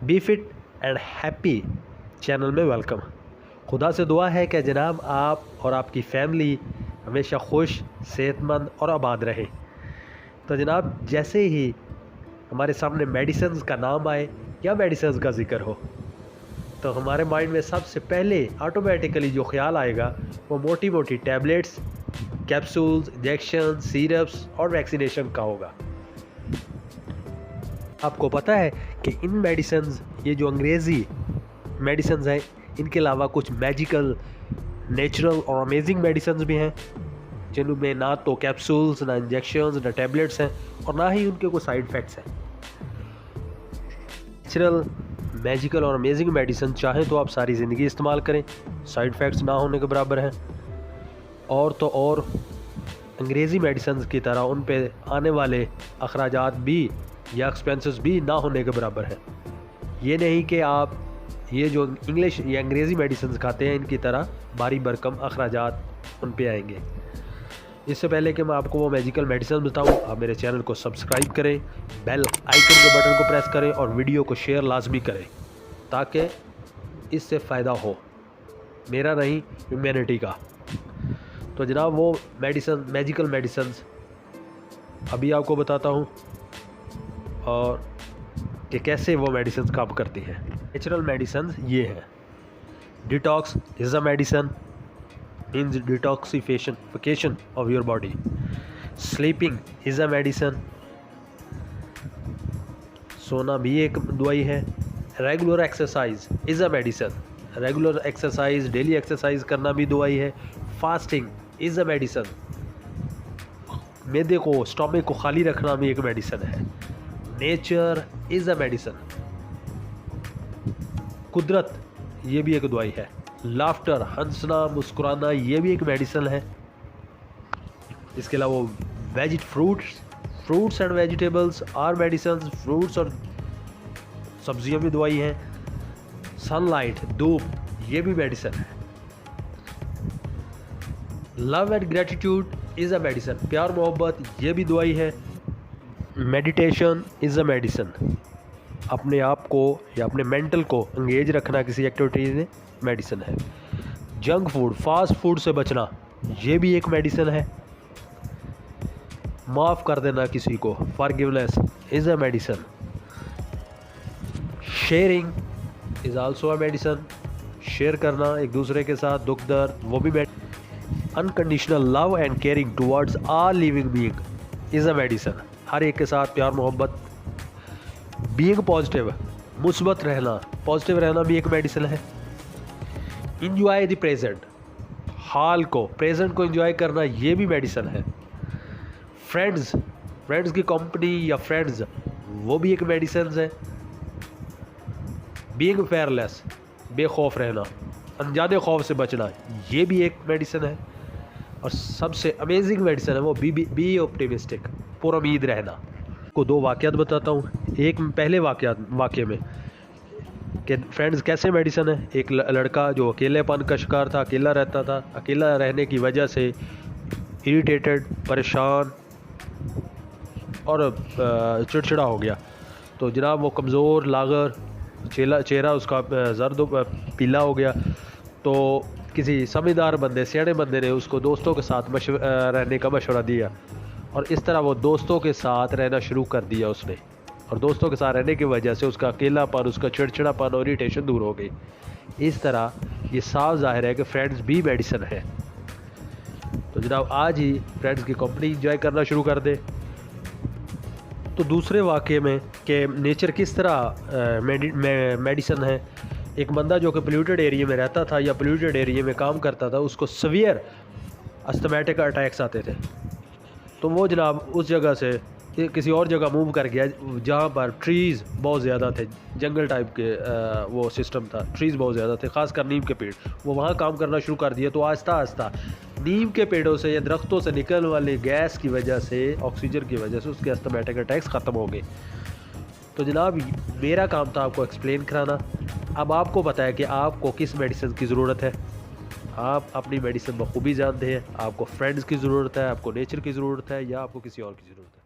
B fit and happy channel में welcome. खुदा से दुआ है कि जनाब आप और आपकी फैमिली हमेशा खुश, सेहतमंद और आबाद रहें। तो जनाब जैसे ही हमारे सामने मेडिसिन्स का नाम आए या मेडिसिन्स का ज़िक्र हो तो हमारे माइंड में सबसे पहले ऑटोमेटिकली जो ख्याल आएगा वो मोटी मोटी टैबलेट्स, कैप्सूल्स, इंजेक्शन, सिरप्स और वैक्सीनेशन का होगा। आपको पता है कि इन मेडिसिन्स, ये जो अंग्रेज़ी मेडिसिन्स हैं, इनके अलावा कुछ मैजिकल, नेचुरल और अमेजिंग मेडिसिन्स भी हैं जिनमें ना तो कैप्सूल्स, ना इंजेक्शंस, ना टैबलेट्स हैं और ना ही उनके कोई साइड इफ़ेक्ट्स हैं। नेचुरल, मैजिकल और अमेजिंग मेडिसिन चाहें तो आप सारी ज़िंदगी इस्तेमाल करें, साइड इफ़ेक्ट्स ना होने के बराबर हैं। और तो और अंग्रेज़ी मेडिसिन की तरह उन पे आने वाले अखराजात भी या एक्सपेंसेस भी ना होने के बराबर हैं। ये नहीं कि आप ये जो इंग्लिश या अंग्रेज़ी मेडिसिन खाते हैं इनकी तरह भारी भरकम अखराजात उन पे आएंगे। इससे पहले कि मैं आपको वो मैजिकल मेडिसिन बताऊं, आप मेरे चैनल को सब्सक्राइब करें, बेल आइकन के बटन को प्रेस करें और वीडियो को शेयर लाजमी करें ताकि इससे फ़ायदा हो, मेरा नहीं ह्यूमैनिटी का। तो जनाब वो मेडिसिन, मैजिकल मेडिसिन अभी आपको बताता हूँ और कि कैसे वो मेडिसिन काम करती हैं। नेचुरल मेडिसिन ये है। Detox is a medicine, means detoxification of your body. Sleeping is a medicine. सोना भी एक दवाई है। Regular exercise is a medicine. Regular exercise, daily exercise करना भी दवाई है। Fasting is a medicine. मैदे को, स्टोमक को खाली रखना भी एक मेडिसिन है। Nature is a medicine. कुदरत ये भी एक दवाई है। लाफ्टर, हंसना, मुस्कुराना ये भी एक मेडिसिन है। इसके अलावा fruits and vegetables are medicine. Fruits और सब्जियां भी दवाई हैं। सनलाइट, धूप ये भी मेडिसिन है। Love and gratitude is a medicine. प्यार मोहब्बत ये भी दवाई है। Meditation is a medicine. अपने आप को या अपने मेंटल को एंगेज रखना किसी एक्टिविटीज़ में मेडिसिन है। जंक फूड, फास्ट फूड से बचना ये भी एक मेडिसिन है। माफ़ कर देना किसी को, forgiveness is a medicine. Sharing is also a medicine. Share करना एक दूसरे के साथ दुख दर्द वो भी unconditional love and caring towards all living being is a medicine. हर एक के साथ प्यार मोहब्बत। बीइंग पॉजिटिव, मुस्बत रहना, पॉजिटिव रहना भी एक मेडिसिन है। इंजॉय द प्रेजेंट, हाल को, प्रेजेंट को एंजॉय करना ये भी मेडिसिन है। फ्रेंड्स की कंपनी या फ्रेंड्स वो भी एक मेडिसिन है। बीइंग फेयरलेस, बेखौफ रहना, अनजाने खौफ से बचना ये भी एक मेडिसिन है। और सबसे अमेजिंग मेडिसिन है वो बी ऑप्टिमिस्टिक, पुरुम्मीद रहना। को दो वाक़यात बताता हूँ। एक पहले वाक़े में कि फ्रेंड्स कैसे मेडिसिन है। एक लड़का जो अकेलेपन का शिकार था, अकेला रहता था, अकेला रहने की वजह से इरिटेटेड, परेशान और चिड़चिड़ा हो गया। तो जनाब वो कमज़ोर, लागर, चेहरा उसका जर्द पीला हो गया। तो किसी समझदार बंदे, सियाने बंदे ने उसको दोस्तों के साथ रहने का मशवरा दिया और इस तरह वो दोस्तों के साथ रहना शुरू कर दिया उसने। और दोस्तों के साथ रहने की वजह से उसका अकेलापन, उसका चिड़चिड़ापन और इरिटेशन दूर हो गई। इस तरह ये साफ ज़ाहिर है कि फ्रेंड्स भी मेडिसिन है। तो जनाब आज ही फ्रेंड्स की कंपनी एंजॉय करना शुरू कर दे। तो दूसरे वाक़े में कि नेचर किस तरह मेडिसिन है। एक बंदा जो कि पोल्यूटेड एरिया में रहता था या पोल्यूटेड एरिया में काम करता था, उसको सीवियर अस्थमैटिक अटैक्स आते थे। तो वो जनाब उस जगह से किसी और जगह मूव कर गया जहाँ पर ट्रीज़ बहुत ज़्यादा थे, जंगल टाइप के वो सिस्टम था, ट्रीज़ बहुत ज़्यादा थे, ख़ासकर नीम के पेड़। वो वहाँ काम करना शुरू कर दिया। तो आहिस्ता आहिस्ता नीम के पेड़ों से या दरख्तों से निकलने वाली गैस की वजह से, ऑक्सीजन की वजह से उसके अस्थमैटिक अटैक्स ख़त्म हो गए। तो जनाब मेरा काम था आपको एक्सप्लेन कराना। अब आपको पता है कि आपको किस मेडिसिन की ज़रूरत है। आप अपनी मेडिसिन बखूबी जानते हैं। आपको फ्रेंड्स की ज़रूरत है, आपको नेचर की ज़रूरत है या आपको किसी और की ज़रूरत है।